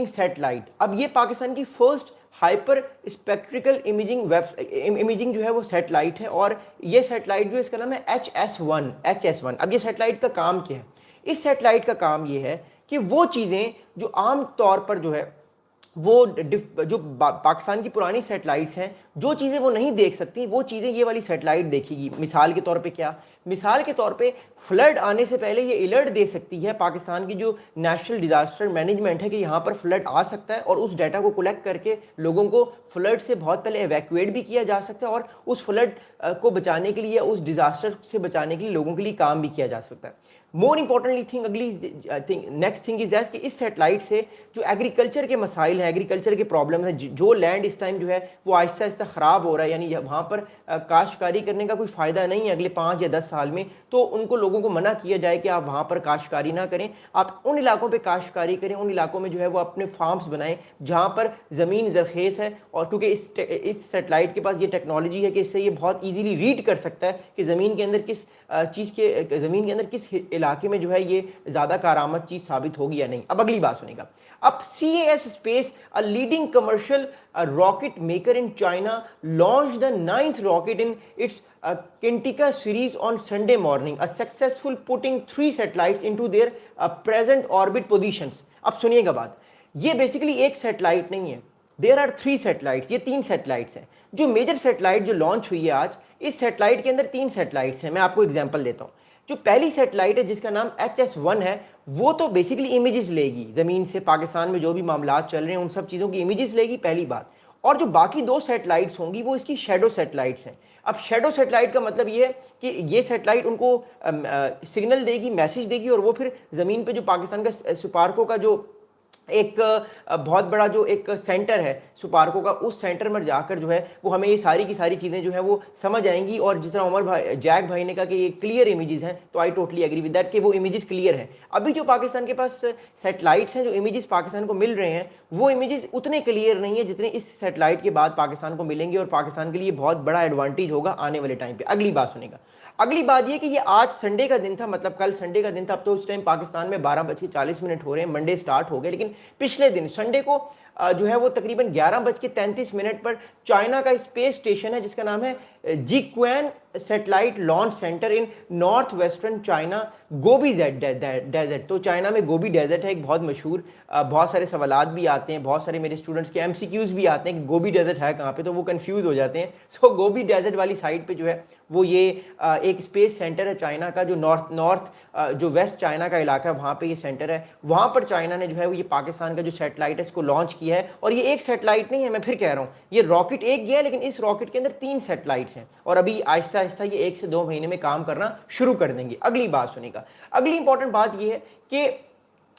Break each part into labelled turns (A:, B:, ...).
A: Satellite. अब ये पाकिस्तान की फर्स्ट हाइपर स्पेक्ट्रिकल इमेजिंग जो है वो सैटेलाइट है, और ये सैटेलाइट जो है इसका नाम है HS1। अब ये सैटेलाइट का काम क्या है? इस सैटेलाइट का काम ये है कि वो चीज़ें जो आम तौर पर जो है वो जो पाकिस्तान की पुरानी सैटेलाइट्स हैं, जो चीज़ें वो नहीं देख सकती वो चीज़ें ये वाली सैटेलाइट देखेगी। मिसाल के तौर पे क्या? मिसाल के तौर पे फ्लड आने से पहले ये अलर्ट दे सकती है पाकिस्तान की जो नेशनल डिजास्टर मैनेजमेंट है कि यहाँ पर फ्लड आ सकता है, और उस डाटा को कलेक्ट करके लोगों को फ्लड से बहुत पहले एवैक्यूएट भी किया जा सकता है, और उस फ्लड को बचाने के लिए, उस डिजास्टर से बचाने के लिए लोगों के लिए काम भी किया जा सकता है। More importantly thing next thing is that कि इस सेटेलाइट से जो एग्रीकल्चर के मसाइल हैं, एग्रीकल्चर के प्रॉब्लम है, जो लैंड इस टाइम जो है वो आहिस्ता आहिस्ता ख़राब हो रहा है, यानी वहाँ पर काश्तकारी करने का कोई फ़ायदा नहीं है अगले 5 या 10 साल में, तो उनको लोगों को मना किया जाए कि आप वहाँ पर काश्तकारी ना करें, आप उन इलाकों पर काश्तकारी करें, उन इलाकों में जो है वो अपने फार्म्स बनाएं जहाँ पर ज़मीन ज़रखेज़ है। और क्योंकि इस सेटेलाइट के पास ये टेक्नोलॉजी है कि इससे ये बहुत ईजीली रीड कर सकता है कि ज़मीन के अंदर किस इलाके में जो है ये ज़्यादा कारामद चीज़ साबित होगी या नहीं। अब अगली बात सुनेगा। अब CAS space, a leading commercial rocket maker in China, launch the 9th rocket in its Kintika series on Sunday morning, a successful putting 3 satellites into their present orbit positions। अब सुनिएगा बात, ये बेसिकली एक सैटेलाइट नहीं है, there are 3 satellites, ये 3 satellites हैं। जो मेजर सैटेलाइट जो लॉन्च हुई है आज, इस सैटेलाइट के अंदर 3 सैटेलाइट्स हैं। मैं आपको एग्जांपल देता हूँ। जो पहली सैटेलाइट है जिसका नाम HS1 है, वो तो बेसिकली इमेजेस लेगी ज़मीन से, पाकिस्तान में जो भी मामला चल रहे हैं उन सब चीज़ों की इमेजेस लेगी, पहली बात। और जो बाकी 2 सैटेलाइट्स होंगी वो इसकी शैडो सैटेलाइट्स हैं। अब शैडो सैटेलाइट का मतलब ये है कि ये सैटेलाइट उनको सिग्नल देगी, मैसेज देगी, और वो फिर ज़मीन पे जो पाकिस्तान का सुपार्को का जो एक बहुत बड़ा जो एक सेंटर है सुपार्को का, उस सेंटर में जाकर जो है वो हमें ये सारी की सारी चीज़ें जो है वो समझ आएंगी। और जिस तरह उमर भाई, जैक भाई ने कहा कि ये क्लियर इमेजेस हैं, तो I totally agree with that कि वो इमेजेस क्लियर हैं। अभी जो पाकिस्तान के पास सैटेलाइट्स हैं, जो इमेजेस पाकिस्तान को मिल रहे हैं, वो इमेजेस उतने क्लियर नहीं है जितने इस सैटेलाइट के बाद पाकिस्तान को मिलेंगे, और पाकिस्तान के लिए बहुत बड़ा एडवांटेज होगा आने वाले टाइम पर। अगली बात सुनेगा। अगली बात ये कि ये आज संडे का दिन था, मतलब कल संडे का दिन था। अब तो उस टाइम पाकिस्तान में 12:40 हो रहे हैं, मंडे स्टार्ट हो गए, लेकिन पिछले दिन संडे को जो है वो तकरीबन 11:33 पर चाइना का स्पेस स्टेशन है जिसका नाम है Jiuquan satellite launch centre in north western China, Gobi desert. तो चाइना में गोबी डेजर्ट है एक बहुत मशहूर, बहुत सारे सवालात भी आते हैं, बहुत सारे मेरे स्टूडेंट्स के MCQs भी आते हैं कि गोबी डेजर्ट है कहाँ पे, तो वो कंफ्यूज हो जाते हैं। सो गोबी डेजर्ट वाली साइड पे जो है वो ये एक स्पेस सेंटर है चाइना का, जो जो वेस्ट चाइना का इलाका है वहाँ पे ये सेंटर है। वहाँ पर चाइना ने जो है वो ये पाकिस्तान का जो सैटेलाइट है इसको लॉन्च किया है। और ये एक सैटेलाइट नहीं है, मैं फिर कह रहा हूँ, ये रॉकेट एक गया, लेकिन इस रॉकेट के अंदर 3 सैटेलाइट्स हैं, और अभी आहिस्ता आहिस्ता ये 1 से 2 महीने में काम करना शुरू कर देंगे। अगली बात सुनेगा। अगली इंपॉर्टेंट बात ये है कि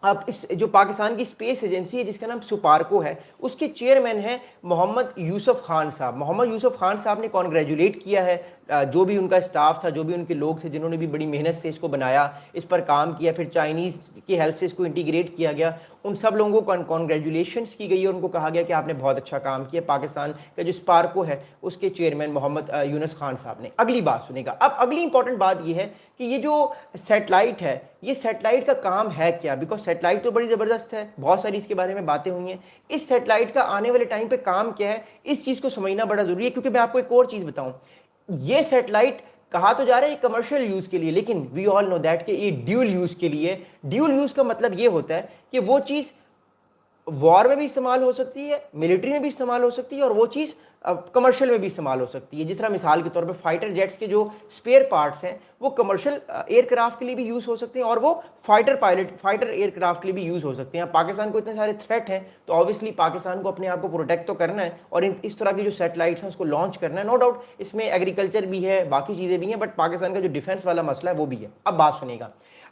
A: अब इस जो पाकिस्तान की स्पेस एजेंसी है जिसका नाम सुपार्को है, उसके चेयरमैन हैं मोहम्मद यूसुफ खान साहब। मोहम्मद यूसुफ खान साहब ने कॉन्ग्रेचुलेट किया है जो भी उनका स्टाफ था, जो भी उनके लोग थे जिन्होंने भी बड़ी मेहनत से इसको बनाया, इस पर काम किया, फिर चाइनीज़ की हेल्प से इसको इंटीग्रेट किया गया। उन सब लोगों को कॉन्ग्रेचुलेशंस की गई और उनको कहा गया कि आपने बहुत अच्छा काम किया। पाकिस्तान का जो स्पार्को है उसके चेयरमैन मोहम्मद यूनुस खान साहब ने। अगली बात सुनेगा। अब अगली इंपॉर्टेंट बात यह है कि ये जो सैटेलाइट है, ये सैटेलाइट का काम है क्या, बिकॉज सैटेलाइट तो बड़ी ज़बरदस्त है, बहुत सारी इसके बारे में बातें हुई हैं। इस सैटेलाइट का आने वाले टाइम पे काम क्या है, इस चीज़ को समझना बड़ा ज़रूरी है। क्योंकि मैं आपको एक और चीज़ बताऊं, ये सैटेलाइट कहा तो जा रहा है कमर्शियल यूज़ के लिए, लेकिन वी ऑल नो दैट कि ये ड्यूल यूज़ के लिए। ड्यूल यूज़ का मतलब ये होता है कि वो चीज़ वॉर में भी इस्तेमाल हो सकती है, मिलिट्री में भी इस्तेमाल हो सकती है, और वो चीज़ कमर्शियल में भी इस्तेमाल हो सकती है। जिस तरह मिसाल के तौर पे फाइटर जेट्स के जो स्पेयर पार्ट्स हैं वो कमर्शियल एयरक्राफ्ट के लिए भी यूज़ हो सकते हैं, और वो फाइटर एयरक्राफ्ट के लिए भी यूज़ हो सकते हैं। पाकिस्तान को इतने सारे थ्रेट हैं, तो ऑब्वियसली पाकिस्तान को अपने आप को प्रोटेक्ट तो करना है, और इस तरह की जो सैटेलाइट्स हैं उसको लॉन्च करना है। नो डाउट इसमें एग्रीकल्चर भी है, बाकी चीज़ें भी हैं, बट पाकिस्तान का जो डिफेंस वाला मसला है वो भी है। अब बात सुनेगा।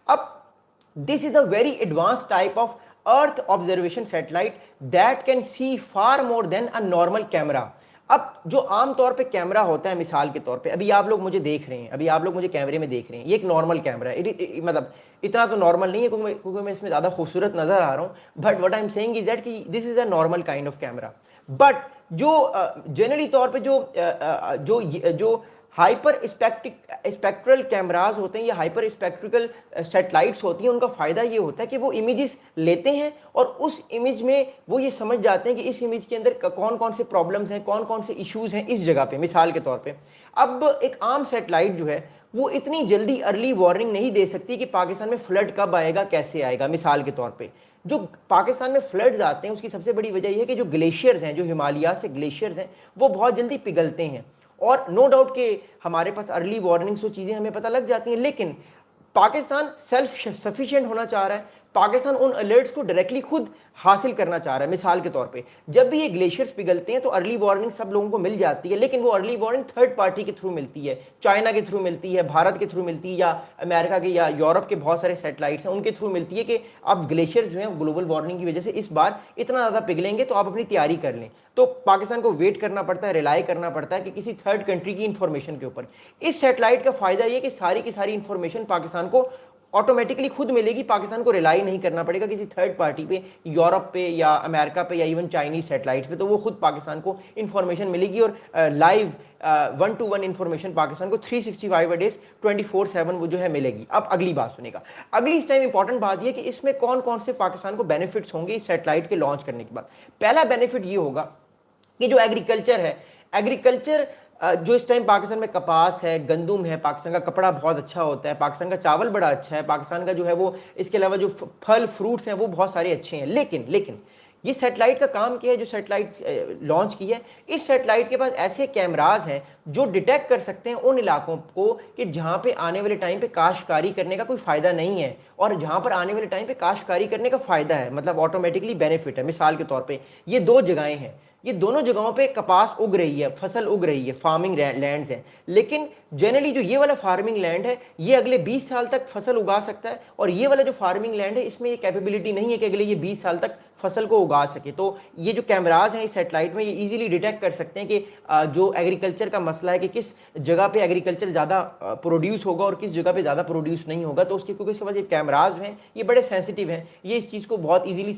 A: अब this is a very advance type of earth observation satellite that can see far more than a normal camera. अब जो आम तौर पे कैमरा होता है, मिसाल के तौर पे अभी आप लोग मुझे देख रहे हैं, अभी आप लोग मुझे कैमरे में देख रहे हैं, ये एक नॉर्मल कैमरा है। मतलब इतना तो नॉर्मल नहीं है क्योंकि मैं इसमें ज़्यादा खूबसूरत नजर आ रहा हूँ, but what I am saying is that कि this is a normal kind of camera. But जो जनरली तौर पे जो हाइपर स्पेक्ट्रल कैमराज होते हैं या हाइपर स्पेक्ट्रिकल सेटेलाइट्स होती हैं, उनका फ़ायदा ये होता है कि वो इमेजेस लेते हैं और उस इमेज में वो ये समझ जाते हैं कि इस इमेज के अंदर कौन कौन से प्रॉब्लम्स हैं, कौन कौन से इश्यूज़ हैं इस जगह पे। मिसाल के तौर पे अब एक आम सेटेलाइट जो है वो इतनी जल्दी अर्ली वार्निंग नहीं दे सकती कि पाकिस्तान में फ्लड कब आएगा, कैसे आएगा। मिसाल के तौर पे जो पाकिस्तान में फ्लड्स आते हैं उसकी सबसे बड़ी वजह यह है कि जो ग्लेशियर्स हैं, जो हिमालय से ग्लेशियर्स हैं, वो बहुत जल्दी पिघलते हैं। और नो डाउट कि हमारे पास अर्ली वार्निंग्स वो चीज़ें हमें पता लग जाती हैं, लेकिन पाकिस्तान सेल्फ सफिशिएंट होना चाह रहा है। पाकिस्तान उन अलर्ट्स को डायरेक्टली खुद हासिल करना चाह रहा है। मिसाल के तौर पे जब भी ये ग्लेशियर्स पिघलते हैं तो अर्ली वार्निंग सब लोगों को मिल जाती है, लेकिन वो अर्ली वार्निंग थर्ड पार्टी के थ्रू मिलती है, चाइना के थ्रू मिलती है, भारत के थ्रू मिलती है, या अमेरिका के या यूरोप के बहुत सारे सैटेलाइट्स हैं उनके थ्रू मिलती है कि अब ग्लेशियर्स जो हैं ग्लोबल वार्मिंग की वजह से इस बार इतना ज़्यादा पिघलेंगे, तो आप अपनी तैयारी कर लें। तो पाकिस्तान को वेट करना पड़ता है, रिलाई करना पड़ता है कि किसी थर्ड कंट्री की इंफॉर्मेशन के ऊपर। इस सैटेलाइट का फायदा ये कि सारी की सारी इंफॉर्मेशन पाकिस्तान को ऑटोमेटिकली खुद मिलेगी, पाकिस्तान को रिलाई नहीं करना पड़ेगा किसी थर्ड पार्टी पे, यूरोप पे या अमेरिका पे या इवन चाइनीज सैटेलाइट पे। तो वो खुद पाकिस्तान को इंफॉर्मेशन मिलेगी और लाइव 1-to-1 इंफॉर्मेशन पाकिस्तान को 365 डेज 24/7 वो जो है मिलेगी। अब अगली बात सुनेगा। अगली इस टाइम इंपॉर्टेंट बात ये कि इसमें कौन कौन से पाकिस्तान को बेनिफिट्स होंगे इस सैटेलाइट के लॉन्च करने के बाद। पहला बेनिफिट ये होगा कि जो एग्रीकल्चर है, एग्रीकल्चर जो इस टाइम पाकिस्तान में कपास है, गंदुम है, पाकिस्तान का कपड़ा बहुत अच्छा होता है, पाकिस्तान का चावल बड़ा अच्छा है, पाकिस्तान का जो है वो इसके अलावा जो फल फ्रूट्स हैं वो बहुत सारे अच्छे हैं। लेकिन ये सैटेलाइट का काम क्या है, जो सैटेलाइट लॉन्च की है, इस सैटेलाइट के पास ऐसे कैमराज हैं जो डिटेक्ट कर सकते हैं उन इलाकों को कि जहां पे आने वाले टाइम पे काश्तकारी करने का कोई फ़ायदा नहीं है और जहां पर आने वाले टाइम पे काश्तकारी करने का फ़ायदा है, मतलब ऑटोमेटिकली बेनिफिट है। मिसाल के तौर पे ये दो जगहें हैं, ये दोनों जगहों पे कपास उग रही है, फसल उग रही है, फार्मिंग लैंड्स हैं, लेकिन जनरली जो ये वाला फार्मिंग लैंड है ये अगले 20 साल तक फसल उगा सकता है और ये वाला जो फार्मिंग लैंड है इसमें ये कैपेबिलिटी नहीं है कि अगले ये 20 साल तक फसल को उगा सके। तो ये जो कैमराज हैं इस सैटेलाइट में ये इजीली डिटेक्ट कर सकते हैं कि जो एग्रीकल्चर का मसला है कि किस जगह पे एग्रीकल्चर ज़्यादा प्रोड्यूस होगा और किस जगह पे ज़्यादा प्रोड्यूस नहीं होगा। तो उसके क्योंकि इसके पास ये कैमराज जो हैं ये बड़े सेंसिटिव हैं, ये इस चीज़ को बहुत ईजिली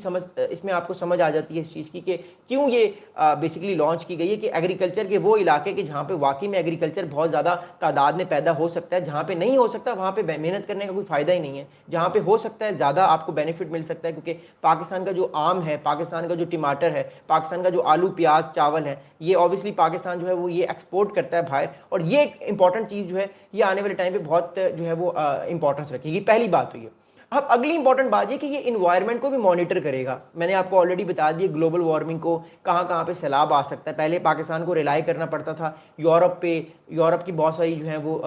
A: इसमें आपको समझ आ जाती है इस चीज़ की कि क्यों ये बेसिकली लॉन्च की गई है कि एग्रीकल्चर के वो इलाके के जहाँ पे वाकई में एग्रीकल्चर बहुत ज़्यादा तादाद में पैदा हो सकता है, जहाँ पे नहीं हो सकता वहाँ पे मेहनत करने का कोई फ़ायदा ही नहीं है, जहाँ पे हो सकता है ज़्यादा आपको बेनिफिट मिल सकता है। क्योंकि पाकिस्तान का जो आम है, पाकिस्तान का जो टमाटर है, पाकिस्तान का जो आलू प्याज चावल है, ये ऑब्वियसली पाकिस्तान जो है वो ये एक्सपोर्ट करता है बाहर, और ये एक इंपॉर्टेंट चीज़ जो है ये आने वाले टाइम पे बहुत जो है वो इंपॉर्टेंस रखेगी। पहली बात तो ये। अब अगली इंपॉर्टेंट बात ये कि ये इन्वायरमेंट को भी मॉनिटर करेगा। मैंने आपको ऑलरेडी बता दिया ग्लोबल वार्मिंग को कहाँ कहाँ पे सैलाब आ सकता है। पहले पाकिस्तान को रिलाई करना पड़ता था यूरोप पे, यूरोप की बहुत सारी जो है वो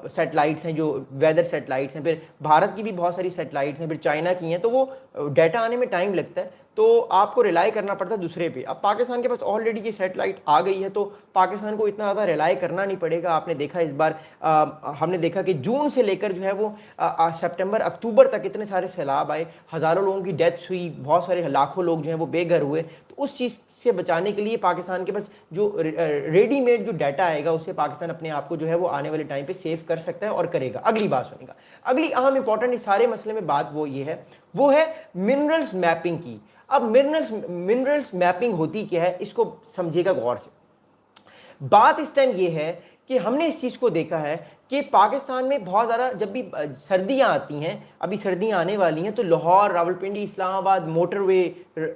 A: सैटेलाइट्स हैं जो वेदर सैटेलाइट्स हैं, फिर भारत की भी बहुत सारी सैटेलाइट्स हैं, फिर चाइना की हैं, तो वो डाटा आने में टाइम लगता है, तो आपको रिलाई करना पड़ता है दूसरे पे। अब पाकिस्तान के पास ऑलरेडी ये सैटेलाइट आ गई है तो पाकिस्तान को इतना ज़्यादा रिलाई करना नहीं पड़ेगा। आपने देखा इस बार हमने देखा कि जून से लेकर जो है वो सितंबर अक्टूबर तक इतने सारे सैलाब आए, हज़ारों लोगों की डेथ्स हुई, बहुत सारे लाखों लोग जो हैं वो बेघर हुए। तो उस चीज़ से बचाने के लिए पाकिस्तान के पास जो रेडीमेड जो डाटा आएगा उससे पाकिस्तान अपने आप को जो है वो आने वाले टाइम पे सेव कर सकता है और करेगा। अगली बात सुनेगा। अगली अहम इंपॉर्टेंट इस सारे मसले में बात वो है मिनरल्स मैपिंग की। अब मिनरल्स मैपिंग होती क्या है इसको समझिएगा गौर से। बात इस टाइम ये है कि हमने इस चीज़ को देखा है कि पाकिस्तान में बहुत ज़्यादा जब भी सर्दियाँ आती हैं, अभी सर्दियाँ आने वाली हैं, तो लाहौर, रावलपिंडी, इस्लामाबाद मोटरवे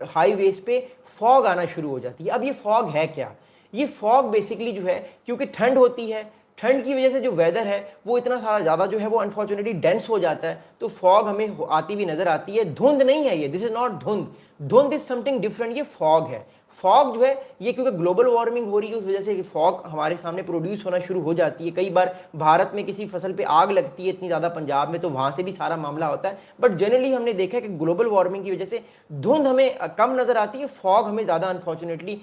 A: हाईवेज पे फॉग आना शुरू हो जाती है। अब ये फॉग है क्या? ये फॉग बेसिकली जो है क्योंकि ठंड होती है, ठंड की वजह से जो वेदर है वो इतना सारा ज़्यादा जो है वो अनफॉर्चुनेटली डेंस हो जाता है, तो फॉग हमें आती हुई नज़र आती है। धुंध नहीं है ये, दिस इज़ नॉट धुंध, धुंध इज समथिंग डिफरेंट, ये फॉग है। फॉग जो है ये क्योंकि ग्लोबल वार्मिंग हो रही है उस वजह से फॉग हमारे सामने प्रोड्यूस होना शुरू हो जाती है। कई बार भारत में किसी फसल पे आग लगती है इतनी ज़्यादा पंजाब में, तो वहाँ से भी सारा मामला होता है। बट जनरली हमने देखा है कि ग्लोबल वार्मिंग की वजह से धुंध हमें कम नज़र आती है, फॉग हमें ज़्यादा अनफॉर्चुनेटली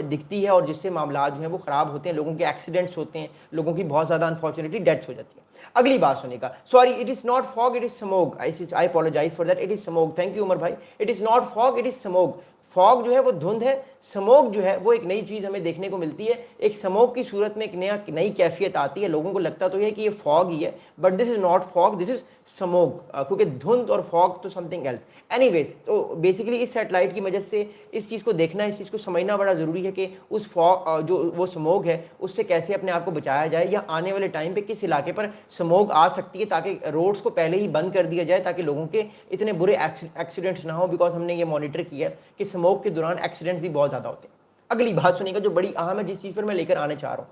A: दिखती है और जिससे मामला जो है वो ख़राब होते हैं, लोगों के एक्सीडेंट्स होते हैं, लोगों की बहुत ज़्यादा अनफॉर्चुनेटली डेथ्स हो जाती है। अगली बात सुनेगा। Sorry, it is not fog, it is smoke. I apologise for that, it is smoke. Thank you Umar भाई। It is not fog, it is smoke. Fog जो है वो धुंध है, स्मोक जो है वो एक नई चीज़ हमें देखने को मिलती है। एक स्मोक की सूरत में एक नई कैफियत आती है। लोगों को लगता तो है कि ये फॉग ही है, but this is not fog, this is smoke, क्योंकि धुंध और फॉग तो समथिंग एल्स। एनीवेज, तो बेसिकली इस सैटेलाइट की मदद से इस चीज़ को देखना, इस चीज़ को समझना बड़ा ज़रूरी है कि उस फॉग जो वो स्मोक है उससे कैसे अपने आप को बचाया जाए, या आने वाले टाइम पे किस इलाके पर स्मोक आ सकती है, ताकि रोड्स को पहले ही बंद कर दिया जाए ताकि लोगों के इतने बुरे एक्सीडेंट्स ना हो। बिकॉज हमने ये मॉनिटर किया है कि स्मोक के दौरान एक्सीडेंट भी बहुत ज़्यादा होते हैं। अगली बात सुनिएगा जो बड़ी अहम है, जिस चीज़ पर मैं लेकर आने चाह रहा हूँ।